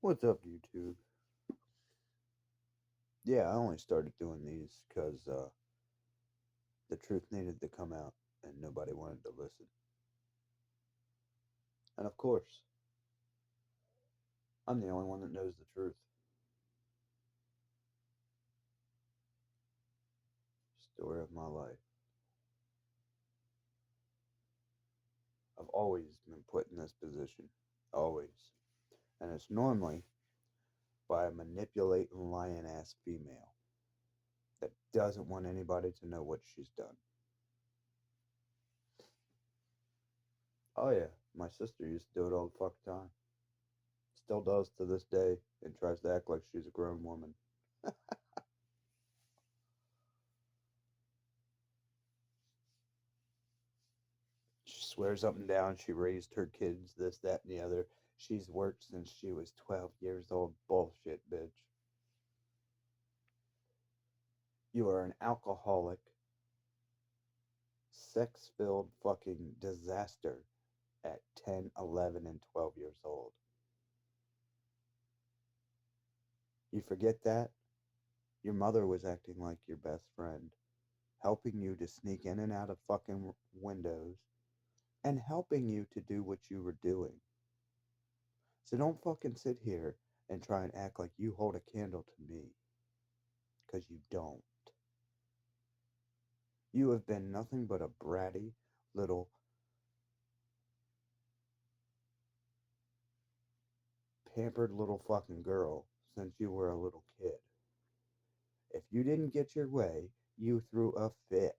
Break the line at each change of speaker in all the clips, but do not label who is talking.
What's up, YouTube? Yeah, I only started doing these because the truth needed to come out and nobody wanted to listen. And of course, I'm the only one that knows the truth. Story of my life. I've always been put in this position. Always. And it's normally by a manipulating, lying ass female that doesn't want anybody to know what she's done. Oh, yeah, my sister used to do it all the fucking time. Still does to this day and tries to act like she's a grown woman. She swears up and down she raised her kids, this, that, and the other. She's worked since she was 12 years old. Bullshit, bitch. You are an alcoholic, sex filled fucking disaster at 10, 11, and 12 years old. You forget that? Your mother was acting like your best friend, helping you to sneak in and out of fucking windows, and helping you to do what you were doing. So don't fucking sit here and try and act like you hold a candle to me, because you don't. You have been nothing but a bratty little pampered little fucking girl since you were a little kid. If you didn't get your way, you threw a fit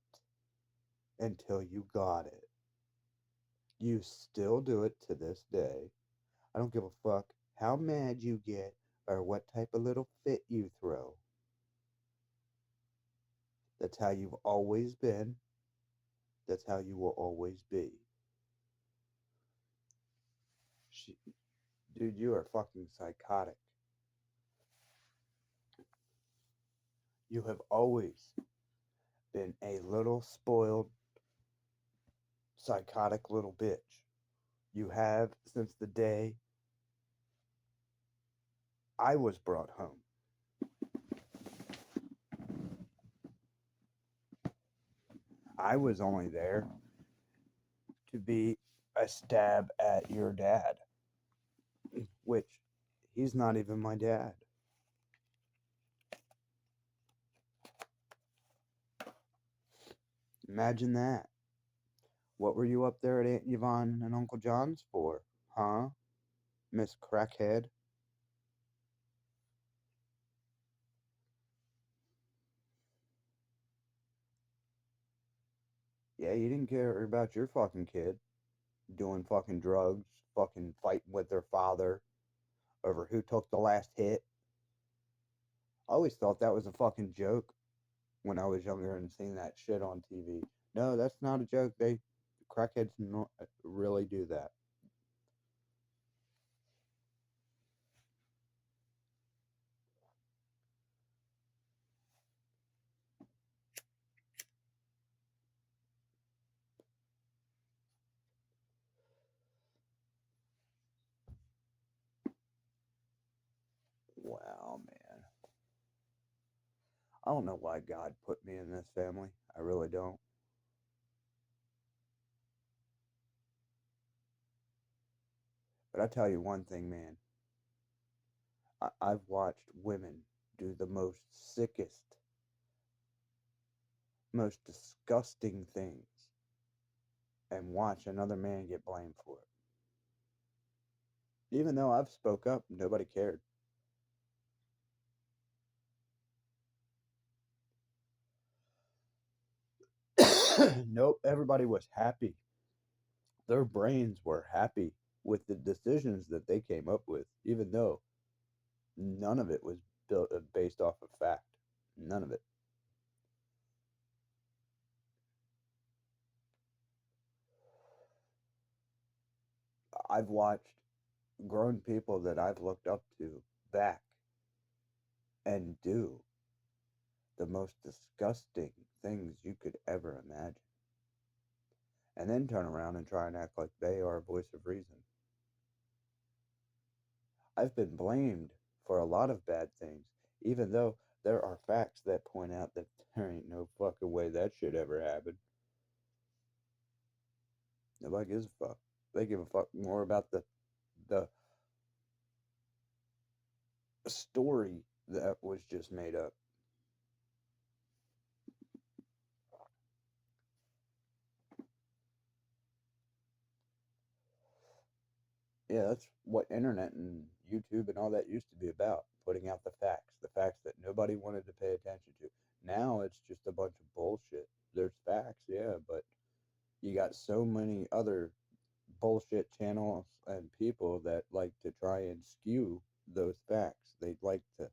until you got it. You still do it to this day. I don't give a fuck how mad you get or what type of little fit you throw. That's how you've always been. That's how you will always be. She, dude, you are fucking psychotic. You have always been a little spoiled, psychotic little bitch. You have since the day I was brought home. I was only there to be a stab at your dad, which he's not even my dad. Imagine that. What were you up there at Aunt Yvonne and Uncle John's for? Huh? Miss Crackhead? Yeah, you didn't care about your fucking kid doing fucking drugs, fucking fighting with their father over who took the last hit. I always thought that was a fucking joke when I was younger and seeing that shit on TV. No, that's not a joke. They crackheads really do that. Wow, man. I don't know why God put me in this family. I really don't. But I tell you one thing, man. I've watched women do the most sickest, most disgusting things and watch another man get blamed for it. Even though I've spoke up, nobody cared. Nope, everybody was happy. Their brains were happy with the decisions that they came up with, even though none of it was built based off of fact. None of it. I've watched grown people that I've looked up to back and do the most disgusting things you could ever imagine, and then turn around and try and act like they are a voice of reason. I've been blamed for a lot of bad things, even though there are facts that point out that there ain't no fucking way that shit ever happened. Nobody gives a fuck. They give a fuck more about the story that was just made up. Yeah, that's what internet and YouTube and all that used to be about, putting out the facts that nobody wanted to pay attention to. Now it's just a bunch of bullshit. There's facts, yeah, but you got so many other bullshit channels and people that like to try and skew those facts. They'd like to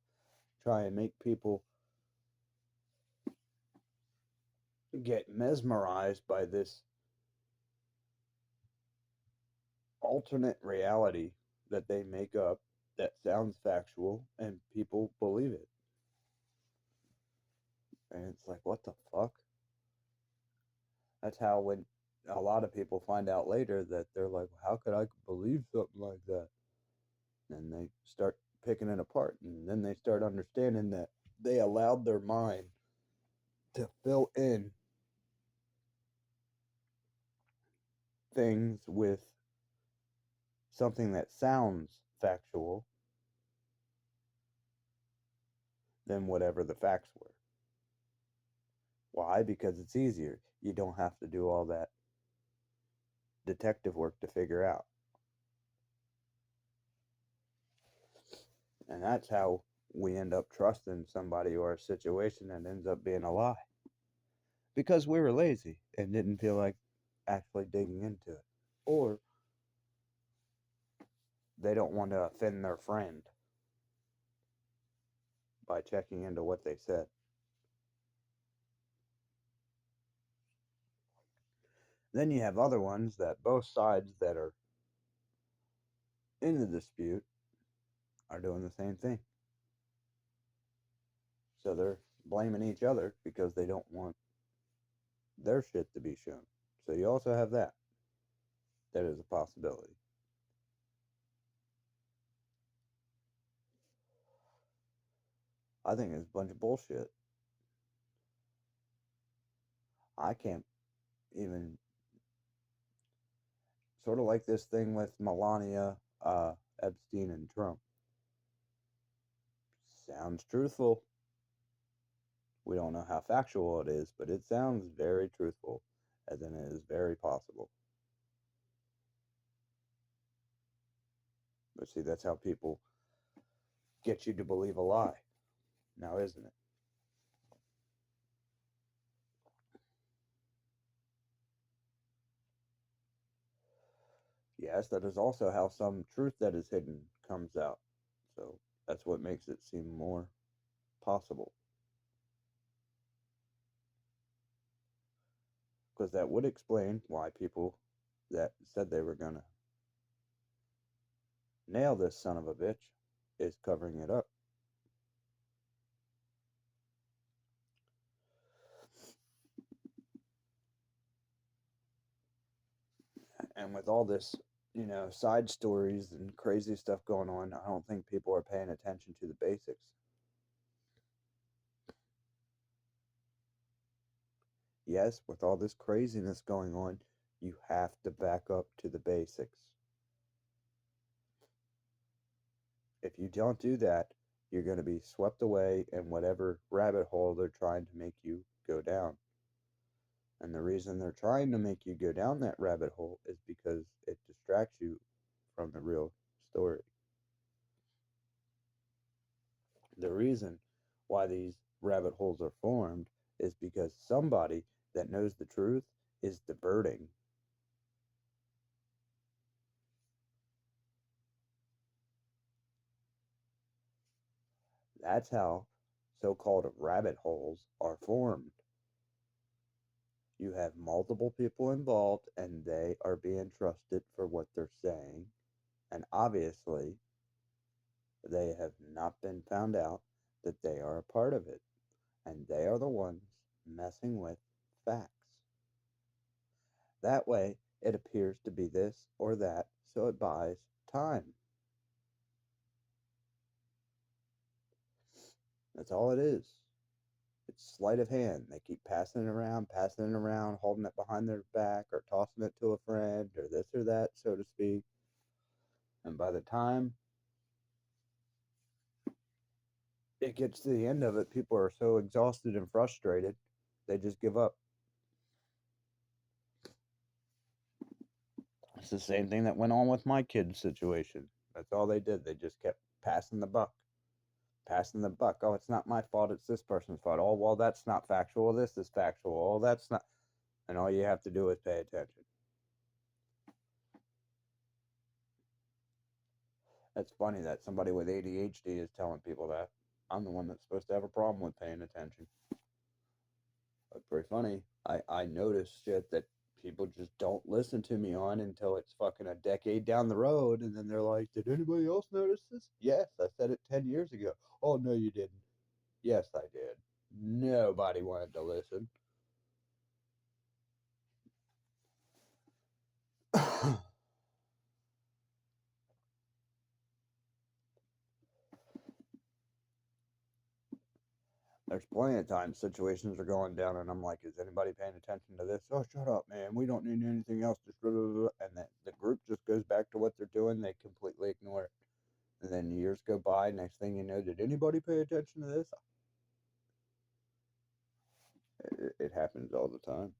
try and make people get mesmerized by this alternate reality that they make up that sounds factual and people believe it. And it's like, what the fuck? That's how when a lot of people find out later that they're like, how could I believe something like that? And they start picking it apart. And then they start understanding that they allowed their mind to fill in things with something that sounds factual than whatever the facts were. Why? Because it's easier. You don't have to do all that detective work to figure out. And that's how we end up trusting somebody or a situation that ends up being a lie. Because we were lazy and didn't feel like actually digging into it. Or they don't want to offend their friend by checking into what they said. Then you have other ones that both sides that are in the dispute are doing the same thing. So they're blaming each other because they don't want their shit to be shown. So you also have that. That is a possibility. I think it's a bunch of bullshit. I can't even sort of like this thing with Melania, Epstein, and Trump. Sounds truthful. We don't know how factual it is, but it sounds very truthful, as in it is very possible. But see, that's how people get you to believe a lie, now isn't it? Yes, that is also how some truth that is hidden comes out. So that's what makes it seem more possible. Because that would explain why people that said they were going to nail this son of a bitch is covering it up. And with all this, side stories and crazy stuff going on, I don't think people are paying attention to the basics. Yes, with all this craziness going on, you have to back up to the basics. If you don't do that, you're going to be swept away in whatever rabbit hole they're trying to make you go down. And the reason they're trying to make you go down that rabbit hole is because it distracts you from the real story. The reason why these rabbit holes are formed is because somebody that knows the truth is diverting. That's how so called rabbit holes are formed. You have multiple people involved and they are being trusted for what they're saying. And obviously, they have not been found out that they are a part of it. And they are the ones messing with facts. That way, it appears to be this or that, so it buys time. That's all it is. It's sleight of hand. They keep passing it around, holding it behind their back, or tossing it to a friend, or this or that, so to speak. And by the time it gets to the end of it, people are so exhausted and frustrated, they just give up. It's the same thing that went on with my kid's situation. That's all they did. They just kept passing the buck, passing the buck. Oh, it's not my fault. It's this person's fault. Oh, well, that's not factual. This is factual. Oh, that's not. And all you have to do is pay attention. It's funny that somebody with ADHD is telling people that. I'm the one that's supposed to have a problem with paying attention. That's pretty funny. I notice shit that people just don't listen to me on until it's fucking a decade down the road, and then they're like, "Did anybody else notice this?" Yes, I said it 10 years ago. Oh no, you didn't. Yes, I did. Nobody wanted to listen. There's plenty of times situations are going down, and I'm like, "Is anybody paying attention to this?" Oh, shut up, man. We don't need anything else. Just blah, blah, blah. And then the group just goes back to what they're doing. They completely ignore it. And then years go by. Next thing you know, did anybody pay attention to this? It happens all the time.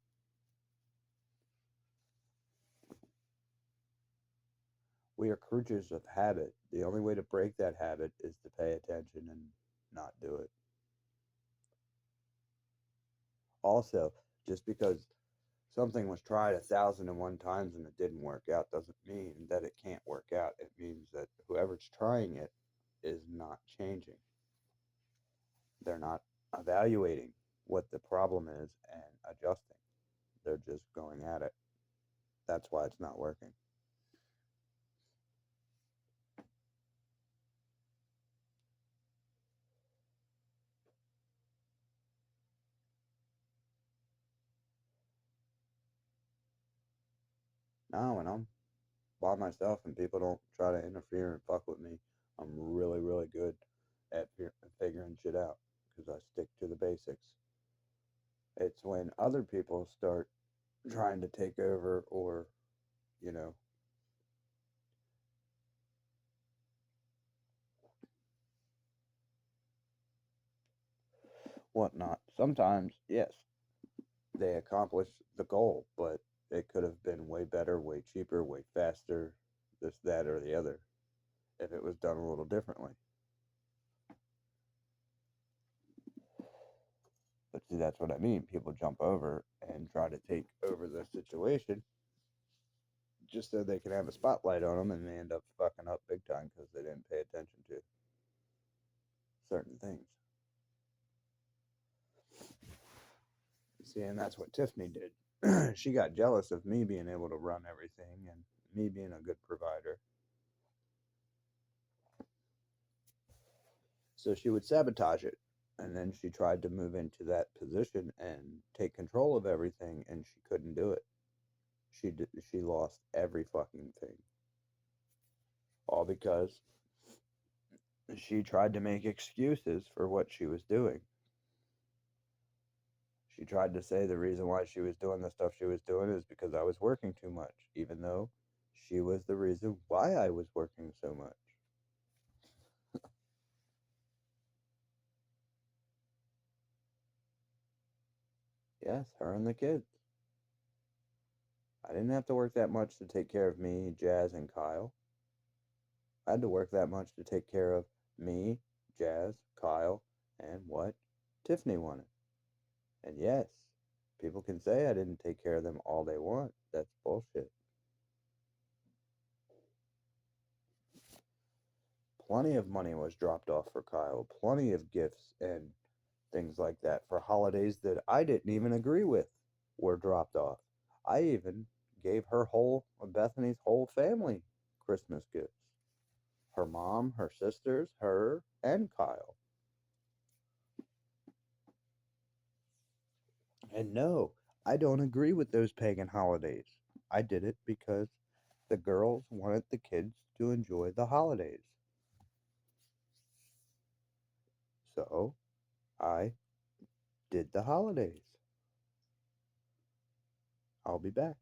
We are creatures of habit. The only way to break that habit is to pay attention and not do it. Also, just because something was tried 1,001 times and it didn't work out doesn't mean that it can't work out. It means that whoever's trying it is not changing. They're not evaluating what the problem is and adjusting. They're just going at it. That's why it's not working. Now, when I'm by myself and people don't try to interfere and fuck with me, I'm really, really good at figuring shit out because I stick to the basics. It's when other people start trying to take over or, you know, whatnot. Sometimes, yes, they accomplish the goal, but it could have been way better, way cheaper, way faster, this, that, or the other if it was done a little differently. But see, that's what I mean. People jump over and try to take over the situation just so they can have a spotlight on them, and they end up fucking up big time because they didn't pay attention to certain things. See, and that's what Tiffany did. She got jealous of me being able to run everything and me being a good provider. So she would sabotage it. And then she tried to move into that position and take control of everything, and she couldn't do it. She lost every fucking thing, all because she tried to make excuses for what she was doing. She tried to say the reason why she was doing the stuff she was doing is because I was working too much, even though she was the reason why I was working so much. Yes, her and the kids. I didn't have to work that much to take care of me, Jazz, and Kyle. I had to work that much to take care of me, Jazz, Kyle, and what Tiffany wanted. And yes, people can say I didn't take care of them all they want. That's bullshit. Plenty of money was dropped off for Kyle, plenty of gifts and things like that for holidays that I didn't even agree with were dropped off. I even gave Bethany's whole family Christmas gifts. Her mom, her sisters, her, and Kyle. And no, I don't agree with those pagan holidays. I did it because the girls wanted the kids to enjoy the holidays. So I did the holidays. I'll be back.